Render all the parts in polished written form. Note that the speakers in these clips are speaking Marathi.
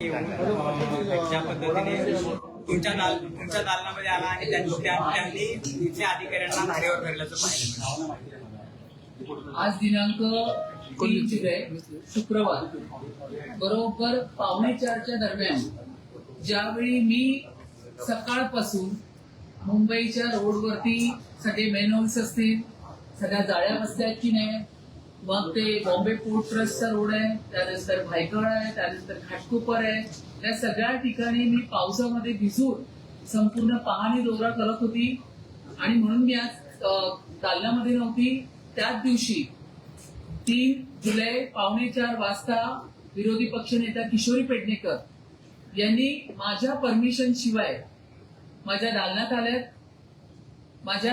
ज्या पद्धतीने तुमच्या दालनामध्ये आला आणि त्यांनी तिथल्या अधिकाऱ्यांना धारेवर धरल्याचं पाहिलं. आज दिनांक 3 जुलै शुक्रवार बरोबर 3:45च्या दरम्यान ज्यावेळी मी सकाळपासून मुंबईच्या रोडवरती सगळे मेनहोल्स असतील, सगळ्या जाळ्या बसल्यात की नाही, मग ते बॉम्बे पोर्ट ट्रस्टचा रोड आहे, त्यानंतर भायखळ आहे, त्यानंतर घाटकोपर आहे, या सगळ्या ठिकाणी मी पावसामध्ये भिजून संपूर्ण पाहणी दौरा करत होती. आणि म्हणून मी आज दालनामध्ये नव्हती. त्याच दिवशी 3 जुलै 3:45 वाजता विरोधी पक्षनेता किशोरी पेडणेकर यांनी माझ्या परमिशन शिवाय माझ्या दालनात आल्यात. माझ्या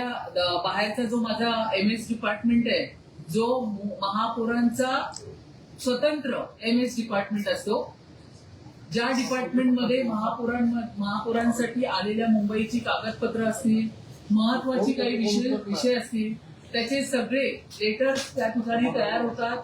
बाहेरचा जो माझा MS डिपार्टमेंट आहे, जो महापौरांचा स्वतंत्र MS डिपार्टमेंट असतो, ज्या डिपार्टमेंटमध्ये महापौरांसाठी आलेल्या मुंबईची कागदपत्र असतील, महत्वाची काही विषय असतील, त्याचे सगळे लेटर्स त्या ठिकाणी तयार होतात.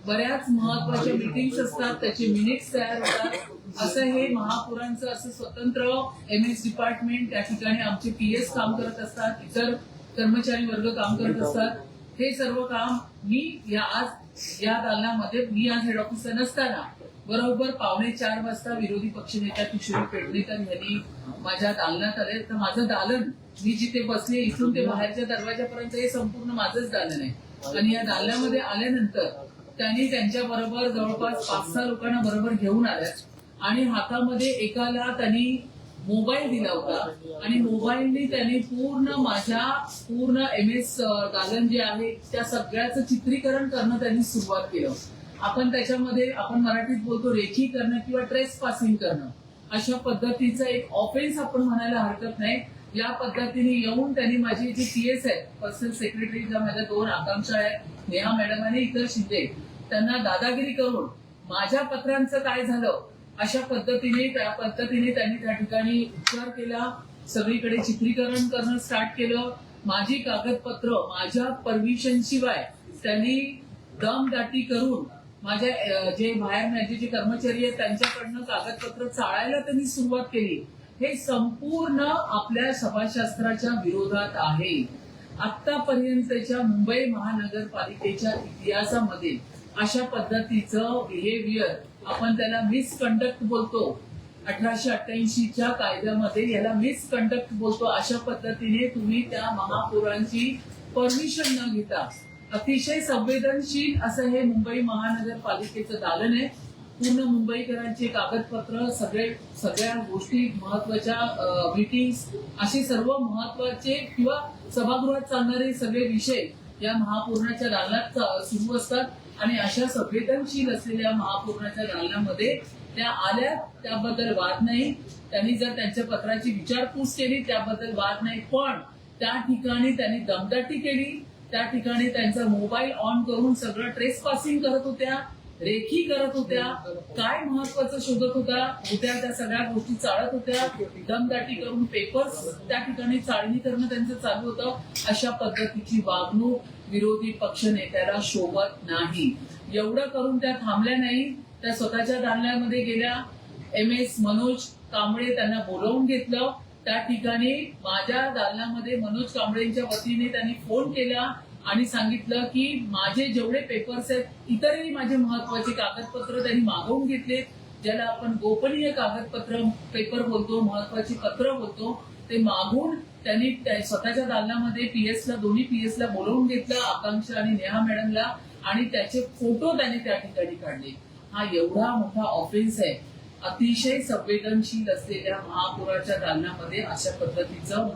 बऱ्याच महत्वाच्या मीटिंग्स असतात, त्याचे मिनिट्स तयार होतात. असं हे महापौरांचं असं स्वतंत्र MS डिपार्टमेंट, त्या ठिकाणी आमचे PS काम करत असतात, इतर कर्मचारी वर्ग काम करत असतात. हे सर्व काम मी आज या दालनामध्ये मी आज हेड ऑफिसर नसताना बरोबर 3:45 वाजता विरोधी पक्षनेता किशोरी पेडणेकर यांनी माझ्या दालनात आले. तर माझं दालन, मी जिथे बसले इथून ते बाहेरच्या दरवाजापर्यंत हे संपूर्ण माझंच दालन आहे. आणि या दालनामध्ये आल्यानंतर त्यांनी त्यांच्या बरोबर जवळपास 5-6 लोकांना बरोबर घेऊन आल्या आणि हातामध्ये एकाला त्यांनी मोबाईल दिला होता आणि मोबाईलने त्यांनी माझ्या पूर्ण MS दालन जे आहे त्या सगळ्याचं चित्रीकरण करणं त्यांनी सुरुवात केलं. आपण त्याच्यामध्ये आपण मराठीत बोलतो रेखी करणं किंवा ट्रेस पासिंग करणं, अशा पद्धतीचा एक ऑफेन्स आपण म्हणायला हरकत नाही. या पद्धतीने येऊन त्यांनी माझे जे PS आहेत, पर्सनल सेक्रेटरी, ज्या माझ्या 2 आकांक्षा आहेत, नेहा मॅडम आणि इतर शिंदे, त्यांना दादागिरी करून माझ्या पत्रांचं काय झालं अशा पद्धतीने त्यांनी त्या ठिकाणी उपचार केला. सगळीकडे चित्रीकरण करणं स्टार्ट केलं. माझी कागदपत्र माझ्या परमिशन शिवाय त्यांनी दमदाटी करून माझ्या जे बाहेर माझे जे कर्मचारी आहेत त्यांच्याकडनं कागदपत्र चाळायला त्यांनी सुरुवात केली. हे संपूर्ण आपल्या सभाशास्त्राच्या विरोधात आहे. आतापर्यंतच्या मुंबई महानगरपालिकेच्या इतिहासामध्ये अशा पद्धतीचं बिहेवियर, आपण त्याला मिसकंडक्ट बोलतो, 1888च्या कायद्यामध्ये याला मिसकंडक्ट बोलतो. अशा पद्धतीने तुम्ही त्या महापौरांची परमिशन न घेता अतिशय संवेदनशील असं हे मुंबई महानगरपालिकेचं दालन आहे. पूर्ण मुंबईकरांचे कागदपत्र, सगळ्या गोष्टी, महत्वाच्या मीटिंग्स, असे सर्व महत्वाचे किंवा सभागृहात चालणारे सगळे विषय या महापौराच्या दालनात सुरू असतात. आणि अशा संवेदनशील असलेल्या महापौराच्या दालनामध्ये त्या आल्या, त्याबद्दल वाद नाही. त्यांनी जर त्यांच्या पत्राची विचारपूस केली त्याबद्दल वाद नाही. पण त्या ठिकाणी त्यांनी दमदाटी केली. त्या ठिकाणी त्यांचा मोबाईल ऑन करून सगळं ट्रेस पासिंग करत होत्या, रेखी करत होत्या, काय महत्वाचं शोधत होत्या, त्या सगळ्या गोष्टी चाळत होत्या. दमदाटी करून पेपर्स त्या ठिकाणी चाळणी करणं त्यांचं चालू होतं. अशा पद्धतीची वागणूक विरोधी पक्ष नेत्याला शोभत नाही. एवढं करून त्या थांबल्या नाही. त्या स्वतःच्या दालनामध्ये गेल्या. MS मनोज कांबळे त्यांना बोलावून घेतलं. त्या ठिकाणी माझ्या दालनामध्ये मनोज कांबळेंच्या वतीने त्यांनी फोन केला आणि सांगितलं की माझे जेवढे पेपर्स आहेत, इतरही माझे महत्वाचे कागदपत्र त्यांनी मागवून घेतले. ज्याला आपण गोपनीय कागदपत्र पेपर बोलतो, महत्वाची पत्र बोलतो, ते मागून त्यांनी स्वतःच्या दालनामध्ये दोन्ही PS ला बोलवून घेतलं, आकांक्षा आणि नेहा मॅडमला, आणि त्याचे फोटो त्यांनी त्या ठिकाणी काढले. हा एवढा मोठा ऑफेन्स आहे. अतिशय संवेदनशील असलेल्या महापौराच्या दालनामध्ये अशा पद्धतीचं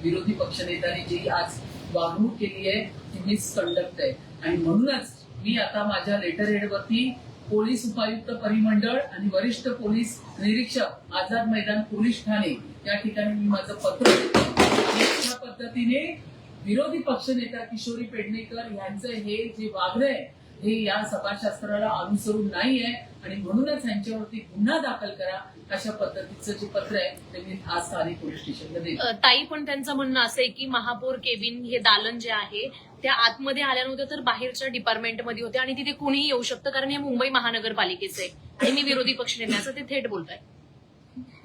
विरोधी पक्षनेत्याने जी आज वागणूक केली आहे ती मिसकंडक्ट आहे. आणि म्हणूनच मी आता माझ्या लेटर हेडवरती पोलीस उपायुक्त परिमंडळ आणि वरिष्ठ पोलीस निरीक्षक आझाद मैदान पोलीस ठाणे या ठिकाणी मी माझं पत्र देतो. अशा पद्धतीने विरोधी पक्षनेता किशोरी पेडणेकर यांचं हे जे वागणं आहे हे या सभाशास्त्राला अनुसरून नाही आहे आणि म्हणूनच यांच्यावरती गुन्हा दाखल करा अशा पद्धतीचं जे पत्र आहे ते मी आज स्थानिक पोलीस स्टेशनला देतो. ताई, पण त्यांचं म्हणणं असं आहे की महापौर केबिन हे दालन जे आहे त्या आतमध्ये आल्या नव्हत्या तर बाहेरच्या डिपार्टमेंटमध्ये होत्या आणि तिथे कुणीही येऊ शकतं कारण हे मुंबई महानगरपालिकेचं आहे आणि मी विरोधी पक्षनेत्याचं ते थेट बोलताय.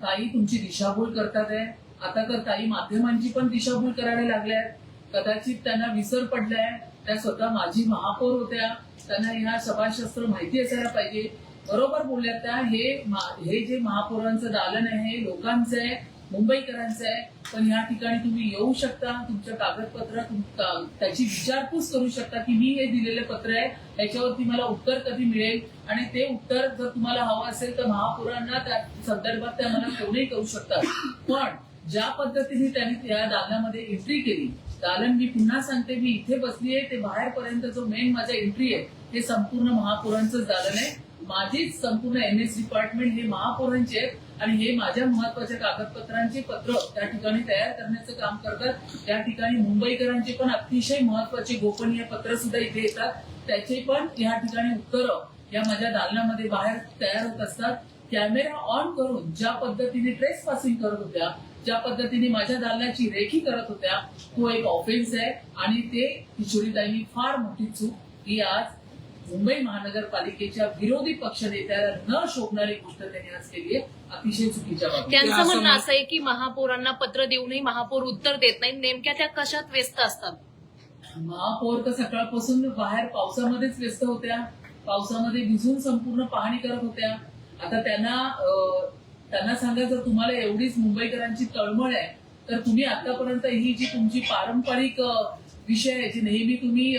ताई तुमची दिशाभूल करतात आहे. आता तर ताई माध्यमांची पण दिशाभूल करायला लागल्या आहेत. कदाचित त्यांना विसर पडलाय. त्या स्वतः माजी महापौर होत्या. त्यांना ह्या सभाशास्त्र माहिती असायला पाहिजे. बरोबर बोलल्यात त्या. हे जे महापौरांचं दालन आहे हे लोकांचं आहे, मुंबईकरांचं आहे. पण या ठिकाणी तुम्ही येऊ शकता, तुमचं कागदपत्र त्याची विचारपूस करू शकता की मी हे दिलेलं पत्र आहे याच्यावरती मला उत्तर कधी मिळेल आणि ते उत्तर जर तुम्हाला हवं असेल तर महापौरांना त्या संदर्भात त्या मला फोनही करू शकतात. पण ज्या पद्धतीने त्यांनी या दालनामध्ये एंट्री केली, दालन मी पुन्हा सांगते, मी इथे बसली आहे ते बाहेरपर्यंत जो मेन माझा एंट्री आहे ते संपूर्ण महापौरांचंच दालन आहे. माझीच संपूर्ण एनएस डिपार्टमेंट हे महापौरांचे आहेत आणि हे माझ्या महत्वाच्या कागदपत्रांचे पत्र त्या ठिकाणी तयार करण्याचं काम करतात. त्या ठिकाणी मुंबईकरांचे पण अतिशय महत्वाचे गोपनीय पत्र सुद्धा इथे येतात. त्याचे पण या ठिकाणी उत्तर या माझ्या दालनामध्ये बाहेर तयार होत असतात. कॅमेरा ऑन करून ज्या पद्धतीने ट्रेस पासिंग करत होत्या, ज्या पद्धतीने माझ्या दालनाची रेखी करत होत्या, तो एक ऑफेन्स आहे आणि ते किशोरीताईंनी फार मोठी चूक ही आज मुंबई महानगरपालिकेच्या विरोधी पक्षनेत्याला न शोभणारी गोष्ट त्यांनी आज केली आहे. अतिशय चुकीच्या बाबतीत. त्यांचं म्हणणं असं आहे की महापौरांना पत्र देऊनही महापौर उत्तर देत नाही. नेमक्या त्या कशात व्यस्त असतात? महापौर तर सकाळपासून बाहेर पावसामध्येच व्यस्त होत्या. पावसामध्ये भिजून संपूर्ण पाहणी करत होत्या. आता त्यांना सांगा, जर तुम्हाला एवढीच मुंबईकरांची तळमळ आहे तर तुम्ही आतापर्यंत ही जी तुमची पारंपरिक विषय आहे, जी नेहमी तुम्ही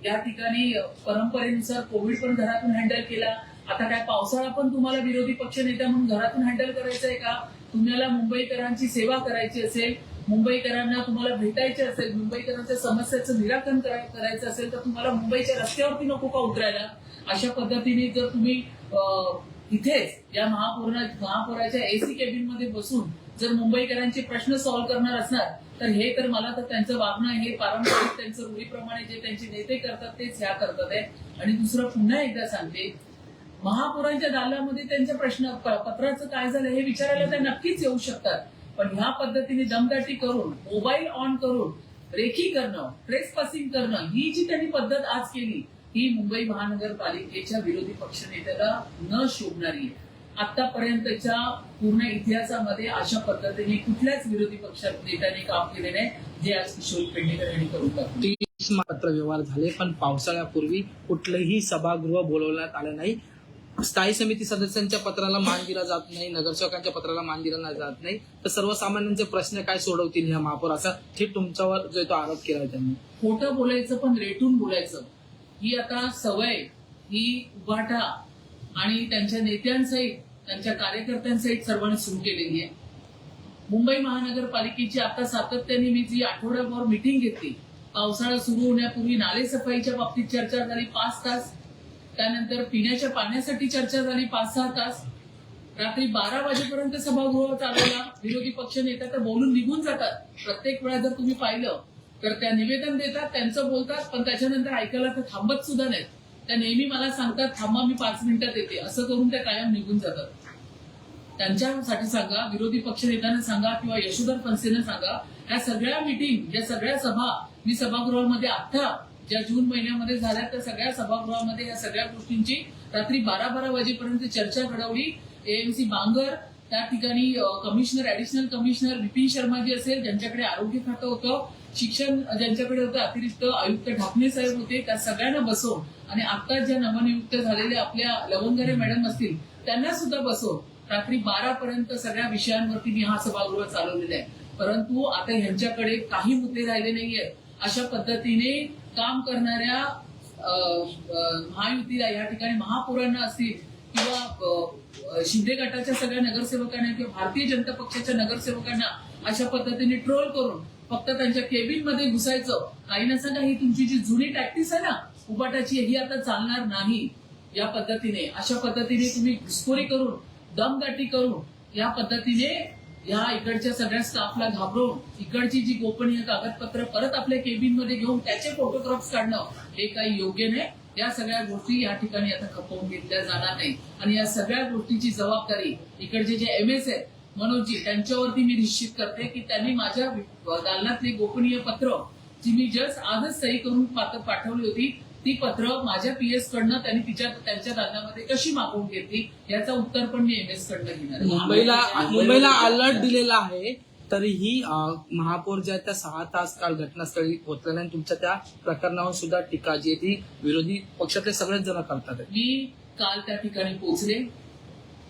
या ठिकाणी परंपरेनुसार कोविड पण घरातून हँडल केला, आता काय पावसाळा पण तुम्हाला विरोधी पक्ष नेत्या म्हणून घरातून हँडल करायचं आहे का? तुम्हाला मुंबईकरांची सेवा करायची असेल, मुंबईकरांना तुम्हाला भेटायचे असेल, मुंबईकरांच्या समस्याचं निराकरण करायचं असेल तर तुम्हाला मुंबईच्या रस्त्यावरती नको का उतरायला? अशा पद्धतीने जर तुम्ही इथेच या महापौराच्या एसी केबिन मध्ये बसून जर मुंबईकरांचे प्रश्न सॉल्व्ह करणार असणार तर हे तर मला तर त्यांचं वागणं हे पारंपरिक त्यांचं रूढीप्रमाणे जे त्यांचे नेते करतात तेच ह्या करतात आहे. आणि दुसरं पुन्हा एकदा सांगते, महापौरांच्या दालनामध्ये त्यांच्या पत्राचं काय झालं हे विचारायला त्या नक्कीच येऊ शकतात. पण ह्या पद्धतीने दमदाटी करून, मोबाईल ऑन करून रेखी करणं, ट्रेस पासिंग करणं, ही जी त्यांनी पद्धत आज केली ही मुंबई महानगरपालिकेच्या विरोधी पक्षनेत्याला न शोभणारी आहे. आतापर्यंतच्या पूर्ण इतिहासामध्ये अशा पद्धतीने कुठल्याच विरोधी पक्ष नेत्याने काम केले नाही जे आज किशोरी पेडणेकर यांनी करून टाकले. 30 पत्र व्यवहार झाले पण पावसाळ्यापूर्वी कुठलंही सभागृह बोलवण्यात आलं नाही. स्थायी समिती सदस्यांच्या पत्राला मान दिला जात नाही, नगरसेवकांच्या पत्राला मान दिला जात नाही, तर सर्वसामान्यांचे प्रश्न काय सोडवतील ह्या महापौर, असा थेट तुमच्यावर जो तो आरोप केला त्यांनी. खोटं बोलायचं पण रेटून बोलायचं ही आता सवय ही उभाटा आणि त्यांच्या नेत्यांसहित त्यांच्या कार्यकर्त्यांसहित सर्वांनी सुरू केलेली आहे. मुंबई महानगरपालिकेची आता सातत्याने मी जी आठवड्याभर मिटिंग घेतली, पावसाळा सुरू होण्यापूर्वी नालेसफाईच्या बाबतीत चर्चा झाली 5 तास, त्यानंतर पिण्याच्या पाण्यासाठी चर्चा झाली 5-6 तास, रात्री 12 वाजेपर्यंत सभागृह चालवला. विरोधी पक्ष नेता तर बोलून निघून जातात. प्रत्येक वेळा जर तुम्ही पाहिलं तर त्या निवेदन देतात, त्यांचं बोलतात, पण त्याच्यानंतर ऐकायला तर थांबत सुद्धा नाहीत. त्या नेहमी मला सांगतात थांबा मी 5 मिनिटात येते, असं करून त्या कायम निघून जातात. त्यांच्यासाठी सांगा, विरोधी पक्ष नेत्यांना सांगा किंवा यशोधर फणसेंना सांगा, या सगळ्या मिटिंग, या सगळ्या सभा मी सभागृहामध्ये आता ज्या जून महिन्यामध्ये झाल्या त्या सगळ्या सभागृहामध्ये या सगळ्या गोष्टींची रात्री 12-12 वाजेपर्यंत चर्चा घडवली. एएमसी बांगर, त्या ठिकाणी commissioner, additional commissioner Vipin Sharma ji असेल, ज्यांच्याकडे आरोग्य खातं होतं, शिक्षण ज्यांच्याकडे होतं, अतिरिक्त आयुक्त ढाकणे साहेब होते, त्या सगळ्यांना बसवून आणि आता ज्या नवनियुक्त झालेल्या आपल्या लवंगरे मॅडम असतील त्यांना सुद्धा बसवून रात्री 12 पर्यंत सगळ्या विषयांवरती मी हा सभागृह चालवलेला आहे. परंतु आता ह्यांच्याकडे काही मुद्दे राहिले नाहीयेत. अशा पद्धतीने काम करणाऱ्या महायुतीला या ठिकाणी महापौरांना असतील किंवा शिंदे गटाच्या सगळ्या नगरसेवकांना किंवा भारतीय जनता पक्षाच्या नगरसेवकांना अशा पद्धतीने ट्रोल करून फक्त त्यांच्या केबिन मध्ये घुसायचं. काही ना सांगा, ही तुमची जी जुनी टॅक्टिस आहे ना उबाटाची, ही आता चालणार नाही. या पद्धतीने अशा पद्धतीने तुम्ही घुसखोरी करून, दमदाटी करून, या पद्धतीने या इकडच्या सगळ्या स्टाफला घाबरवून इकडची जी गोपनीय कागदपत्र परत आपल्या केबिन मध्ये घेऊन त्याचे फोटोग्राफ्स काढणं हे काही योग्य नाही. या सगळ्या गोष्टी या ठिकाणी आता खपवून घेतल्या जाणार नाही आणि या सगळ्या गोष्टीची जबाबदारी इकडचे जे MS आहेत मनोजजी त्यांच्यावरती मी निश्चित करते की त्यांनी माझ्या दालनातली गोपनीय पत्र जी मी जस्ट आजच सही करून पाठवली होती ती पत्र माझ्या PS कडनं त्यांनी त्यांच्या दालनामध्ये कशी मागवून घेतली याचं उत्तर पण मी MS कडनं घेणार आहे. मुंबईला अलर्ट दिलेला आहे तरीही महापौर ज्या त्या 6 तास काल घटनास्थळी पोहोचलेल्या आणि तुमच्या त्या प्रकरणावर सुद्धा टीका जी आहे ती विरोधी पक्षातले सगळेच जण करतात. मी काल त्या ठिकाणी पोहोचले.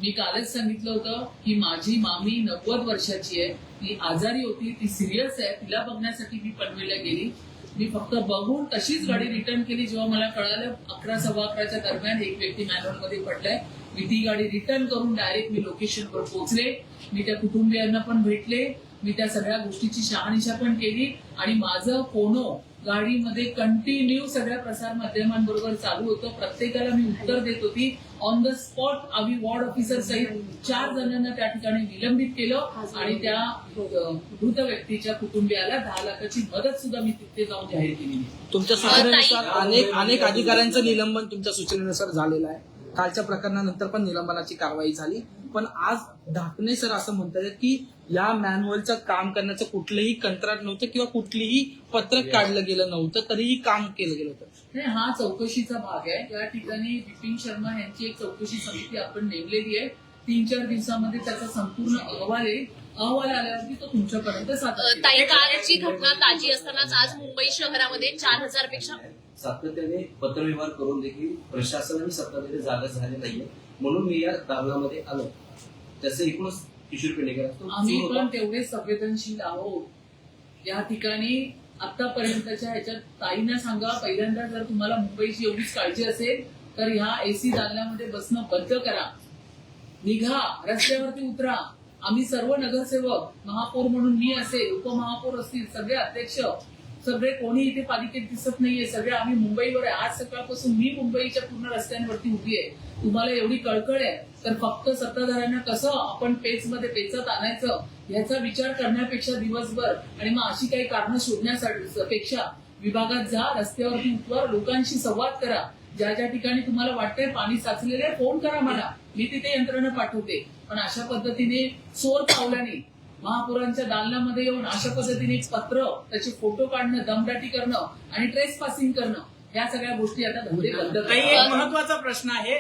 मी कालच सांगितलं होतं की माझी मामी 90 वर्षाची आहे, ती आजारी होती, ती सिरियस आहे, तिला बघण्यासाठी मी पनवेलला गेली. मी फक्त बघून तशीच गाडी रिटर्न केली. जेव्हा मला कळालं 11:15 दरम्यान एक व्यक्ती मॅन्युअल मध्ये पडलाय, मी ती गाडी रिटर्न करून डायरेक्ट मी लोकेशनवर पोहोचले. मी त्या कुटुंबियांना पण भेटले, मी त्या सगळ्या गोष्टीची शहानिशा पण केली आणि माझं फोनो गाडीमध्ये कंटिन्यू सगळ्या प्रसार माध्यमांबरोबर चालू होतं. प्रत्येकाला मी उत्तर देत होती. ऑन द स्पॉट आम्ही वॉर्ड ऑफिसर सहित 4 जणांना त्या ठिकाणी निलंबित केलं आणि त्या मृत व्यक्तीच्या कुटुंबियाला 10 लाखाची मदत सुद्धा मी तिथे जाऊन जाहीर केली. तुमच्या सूचनेनुसार अनेक अधिकाऱ्यांचं निलंबन तुमच्या सूचनेनुसार झालेलं आहे. कालच्या प्रकरणानंतर पण निलंबनाची कारवाई झाली. पण आज ढाकणे सर असं म्हणतात की या मॅन्युअलचं काम करण्याचं कुठलंही कंत्राट नव्हतं किंवा कुठलीही पत्रक काढलं गेलं नव्हतं, तरीही काम केलं गेलं होतं. हा चौकशीचा भाग आहे. या ठिकाणी बिपिन शर्मा यांची एक चौकशी समिती आपण नेमलेली आहे. 3-4 दिवसामध्ये त्याचा संपूर्ण अहवाल येईल. अहवाल आल्यावरती तो तुमच्यापर्यंत सादर. ताई, कालची घटना ताजी असतानाच आज मुंबई शहरामध्ये 4000 पेक्षा सातत्याने पत्रव्यवहार करून देखील प्रशासन आणि सत्ताधारी जागा झाले नाहीये, म्हणून मी या दालनामध्ये आलो. त्याचं एकूणच किशोर पेडणेकर आम्ही पण तेवढे संवेदनशील आहोत. या ठिकाणी आतापर्यंतच्या ह्याच्यात ताईंना सांगा, पहिल्यांदा जर तुम्हाला मुंबईची एवढीच काळजी असेल तर ह्या AC दालनामध्ये बसणं बंद करा, निघा, रस्त्यावरती उतरा. आम्ही सर्व नगरसेवक, महापौर म्हणून मी असेल, उपमहापौर असतील, सगळे अध्यक्ष, सगळे कोणी इथे पालिकेत दिसत नाहीये, सगळे आम्ही मुंबईवर आहे. आज सकाळपासून मी मुंबईच्या पूर्ण रस्त्यांवरती उभी आहे. तुम्हाला एवढी कळकळ आहे तर फक्त सत्ताधाऱ्यांना कसं आपण पेचमध्ये पेचत आणायचं याचा विचार करण्यापेक्षा दिवसभर आणि मग अशी काही कारणं शोधण्यासाठी पेक्षा विभागात जा, रस्त्यावरती उतरा, लोकांशी संवाद करा. ज्या ज्या ठिकाणी तुम्हाला वाटतंय पाणी साचलेलं आहे फोन करा मला, मी तिथे यंत्रणा पाठवते. पण अशा पद्धतीने चोर पावलाने महापौरांच्या दालनामध्ये येऊन अशा पद्धतीने पत्र, त्याचे फोटो काढणं, दमदाटी करणं आणि ट्रेस पासिंग करणं, या सगळ्या गोष्टी आता धंदे बंद काही एक महत्वाचा प्रश्न आहे.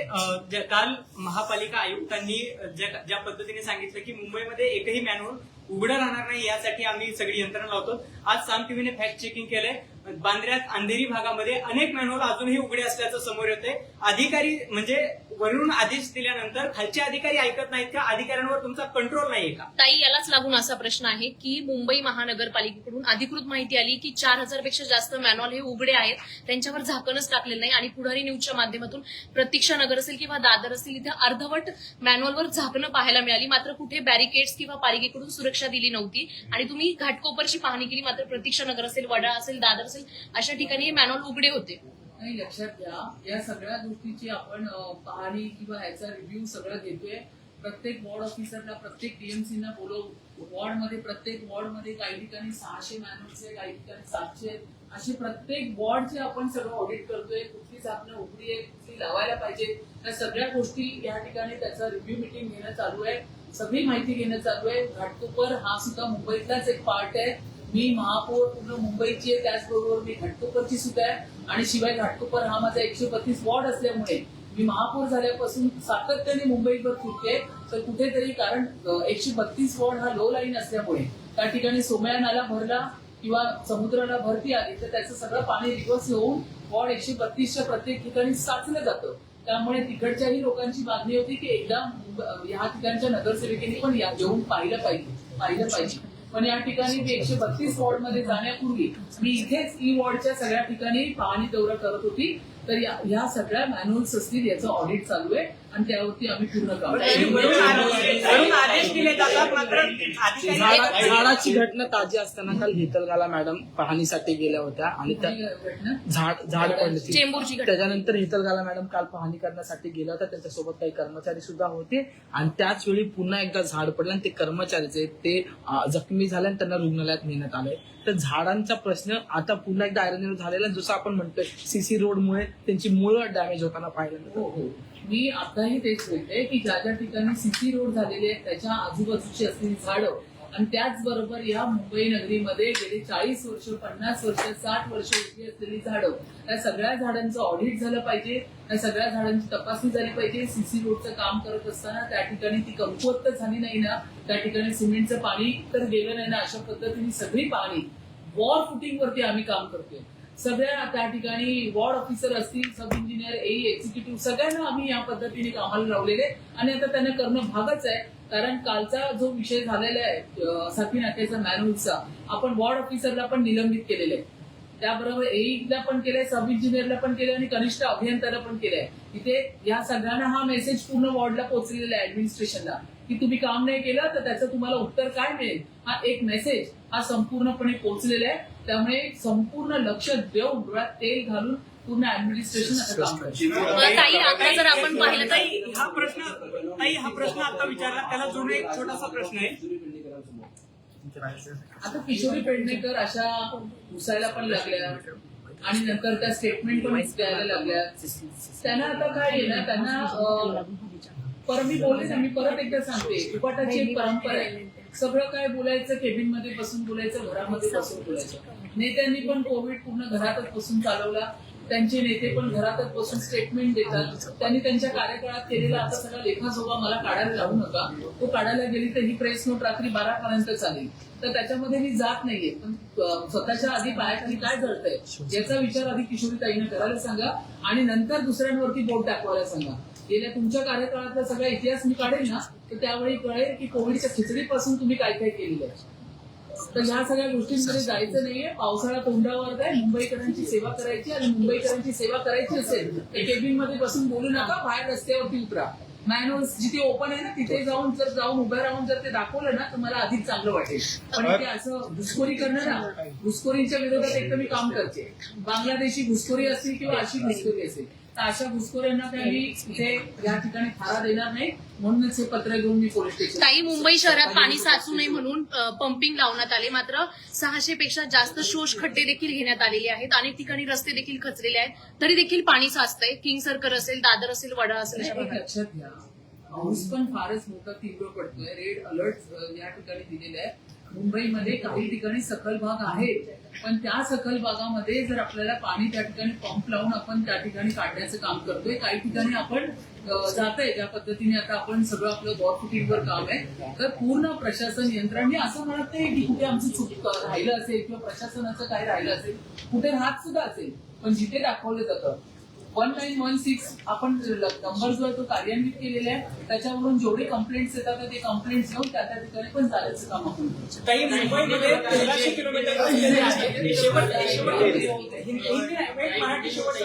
काल महापालिका आयुक्तांनी ज्या पद्धतीने सांगितलं की मुंबईमध्ये एकही मॅन्युअल उघडं राहणार नाही यासाठी आम्ही सगळी यंत्रणा लावतो. आज साम टीव्हीने फॅक्ट चेकिंग केलंय. बांद्र्यात अंधेरी भागामध्ये अनेक मॅन्युअल अजूनही उघडे असल्याचं समोर येतंय. अधिकारी म्हणजे वरून आदेश दिल्यानंतर खालचे अधिकारी ऐकत नाहीत का? अधिकाऱ्यांवर तुमचा कंट्रोल नाहीये का? ताई, यालाच लागून असा प्रश्न आहे की मुंबई महानगरपालिकेकडून अधिकृत माहिती आली की 4000 पेक्षा जास्त मॅन्युअल हे उघडे आहेत, त्यांच्यावर झाकणच टाकलेलं नाही. आणि पुढारी न्यूजच्या माध्यमातून प्रतीक्षा नगर असेल किंवा दादर असेल, इथे अर्धवट मॅन्युअलवर झाकणं पाहायला मिळाली. मात्र कुठे बॅरिकेड्स किंवा पालिकेकडून सुरक्षा दिली नव्हती. आणि तुम्ही घाटकोपरची पाहणी केली, मात्र प्रतीक्षा नगर असेल, वडाळा असेल, दादर असेल, अशा ठिकाणी हे मॅन्युअल उघडे होते. नाही, लक्षात घ्या, या सगळ्या गोष्टीची आपण पाहणी किंवा ह्याचा रिव्ह्यू सगळं घेतोय. प्रत्येक वॉर्ड ऑफिसरला, प्रत्येक DMCना बोलवून, वॉर्डमध्ये प्रत्येक वॉर्डमध्ये काही ठिकाणी 600 मॅन्युअल्स आहे, काही ठिकाणी 700, असे प्रत्येक वॉर्डचे आपण सगळं ऑडिट करतोय. कुठली झाकणं उघडी आहे, कुठली लावायला पाहिजे, त्या सगळ्या गोष्टी या ठिकाणी त्याचा रिव्ह्यू मिटिंग घेणं चालू आहे. सगळी माहिती घेणं चालू आहे. घाटकोपर हा सुद्धा मुंबईतलाच एक पार्ट आहे. मी महापौर पूर्ण मुंबईची आहे, त्याचबरोबर मी घाटकोपरची सुद्धा आहे. आणि शिवाय घाटकोपर हा माझा 132 वॉर्ड असल्यामुळे मी महापौर झाल्यापासून सातत्याने मुंबईवर फिरते. तर कुठेतरी, कारण 132 वॉर्ड हा लो लाईन असल्यामुळे त्या ठिकाणी सोमया नाला भरला किंवा समुद्राला भरती आली तर त्याचं सगळं पाणी रिव्हर्स होऊन वॉर्ड 132च्या प्रत्येक ठिकाणी साचलं जातं. त्यामुळे तिकडच्याही लोकांची मागणी होती की एकदा या ठिकाणच्या नगरसेविकेने पण येऊन पाहिलं पाहिजे. पण या ठिकाणी मी 132 वॉर्ड मध्ये जाण्यापूर्वी मी इथेच वॉर्डच्या सगळ्या ठिकाणी पाहणी दौरा करत होती. तर या सगळ्या मॅन्युअल्स असतील, याचं ऑडिट चालू आहे आणि त्यावरती आम्ही पूर्ण काम वरून आदेश दिले जातात, मात्र अधिकारी झाडाची घटना ताजी असताना काल हेतलगाला मॅडम पाहणीसाठी गेल्या होत्या आणि त्या झाड पडले चेंबूरची घटना. त्याच्यानंतर हेतलगाला मॅडम काल पाहणी करण्यासाठी गेल्या होत्या. त्यांच्यासोबत काही कर्मचारी सुद्धा होते आणि त्याच वेळी पुन्हा एकदा झाड पडलं आणि ते कर्मचारी ते जखमी झाले आणि त्यांना रुग्णालयात नेण्यात आले. तर झाडांचा प्रश्न आता पुन्हा एकदा आयरन झालेला, जसं आपण म्हणतोय सीसी रोडमुळे त्यांची मुळं डॅमेज होताना पाहायला मिळतं. हो. मी आताही तेच बोलते की ज्या ज्या ठिकाणी सीसी रोड झालेले आहेत त्याच्या आजूबाजूची असलेली झाडं आणि त्याचबरोबर या मुंबई नगरीमध्ये गेली 40 वर्ष 50 वर्ष 60 वर्ष उभी असलेली झाडं, त्या सगळ्या झाडांचं ऑडिट झालं पाहिजे, त्या सगळ्या झाडांची तपासणी झाली पाहिजे. सीसी रोडचं काम करत असताना त्या ठिकाणी ती कमकुवत झाली नाही ना, त्या ठिकाणी सिमेंटचं पाणी तर गेलं नाही ना, अशा पद्धतीने सगळी पाणी वॉर फुटिंगवरती आम्ही काम करतोय. सगळ्या त्या ठिकाणी वॉर्ड ऑफिसर असतील, सब इंजिनियर, एक्झिक्युटिव्ह सगळ्यांना आम्ही या पद्धतीने कामाला लावलेले आणि आता त्यांना करणं भागच आहे. कारण कालचा जो विषय झालेला आहे साखी नाक्याचा मॅन्युअलचा, आपण वॉर्ड ऑफिसरला पण निलंबित केलेलं आहे, त्याबरोबर एईला पण केलंय, सब इंजिनियरला पण केलंय आणि कनिष्ठ अभियंत्याला पण केलंय. इथे या सगळ्यांना हा मेसेज पूर्ण वॉर्डला पोहोचलेला आहे, ऍडमिनिस्ट्रेशनला, की तुम्ही काम नाही केलं तर त्याचं तुम्हाला उत्तर काय मिळेल, हा एक मेसेज हा संपूर्णपणे पोहोचलेला आहे. त्यामुळे संपूर्ण लक्ष देऊन डोळ्यात तेल घालून पूर्ण ऍडमिनिस्ट्रेशन आता काम करते. ताई, आता जर आपण पाहिलं तर हा प्रश्न आता विचारला, त्याला जोडून एक छोटासा प्रश्न आहे. आता किशोरी पेडणेकर अशा घुसायला पण लागल्या आणि नंतर त्या स्टेटमेंट पण द्यायला लागल्या. त्यांना आता काय आहे ना, त्यांना मी बोलले ना, मी परत एकदा सांगते, उपाटाची एक परंपरा आहे. सगळं काय बोलायचं केबिन मध्ये बसून बोलायचं, घरामध्ये बसून बोलायचं. नेत्यांनी पण कोविड पूर्ण घरातच बसून चालवला, त्यांचे नेते पण घरातच बसून स्टेटमेंट देतात. त्यांनी त्यांच्या कार्यकाळात केलेला आता सगळा लेखाजोखा मला काढायला लावू नका, तो काढायला गेली तर ही प्रेस नोट रात्री 12 पर्यंत चालेल, तर त्याच्यामध्ये मी जात नाहीये. पण स्वतःच्या आधी पायाखाली काय जळतंय याचा विचार आधी किशोरीताईनं करायला सांगा आणि नंतर दुसऱ्यांवरती बोट दाखवायला सांगा. गेल्या तुमच्या कार्यकाळातला सगळा इतिहास मी काढेल ना, तर त्यावेळी कळेल की कोविडच्या खिचडीपासून तुम्ही काय काय केलेलं आहे. तर ह्या सगळ्या गोष्टींमध्ये जायचं नाहीये. पावसाळा तोंडावर आहे, मुंबईकरांची सेवा करायची आणि मुंबईकरांची सेवा करायची असेल तर केबिन मध्ये बसून बोलू नका, बाहेर रस्त्यावरती उतरा. मॅन्युअल्स जिथे ओपन आहे ना तिथे जाऊन उभ्या राहून जर ते दाखवलं ना तर मला अधिक चांगलं वाटेल. पण इथे असं घुसखोरी करणं ना, घुसखोरीच्या विरोधात एक तर मी काम करते. बांगलादेशी घुसखोरी असतील किंवा अशी घुसखोरी असेल तर अशा घुसखोऱ्यांना काही मी इथे या ठिकाणी थारा देणार नाही. म्हणूनच हे पत्र घेऊन मी पोलीस स्टेशन. ताई, मुंबई शहरात पाणी साचू नये म्हणून पंपिंग लावण्यात आले, मात्र 600 पेक्षा जास्त शोष खड्डे देखील घेण्यात आलेले आहेत. अनेक ठिकाणी रस्ते देखील खचलेले आहेत, तरी देखील पाणी साचतंय. किंग सर्कल असेल, दादर असेल, वडाळा असेल, अशा एक भागात. लक्षात घ्या, पाऊस पण फारच मोठा तीव्र पडतोय. रेड अलर्ट या ठिकाणी दिलेले आहे. मुंबईमध्ये काही ठिकाणी सखल भाग आहेत, पण त्या सखल भागामध्ये जर आपल्याला पाणी त्या ठिकाणी पंप लावून आपण त्या ठिकाणी काढण्याचं काम करतोय. काही ठिकाणी आपण जातंय ज्या पद्धतीने आता आपण सगळं आपलं वॉर फुटिंगवर काम आहे. तर पूर्ण प्रशासन यंत्रणांनी असं म्हणत नाही की कुठे आमचं चूक राहिलं असेल किंवा प्रशासनाचं काय राहिलं असेल, कुठे राहत सुद्धा असेल, पण जिथे दाखवलं जातं 1916 आपण नंबर जो आहे तो कार्यान्वित केलेला आहे. त्याच्यावरून जेवढे कंप्लेंट्स येतात ते कंप्लेंट्स घेऊन त्या ठिकाणी पण जाण्याचं काम आपण करतो. काही मुंबईमध्ये 1300 किलोमीटर मराठी शेवट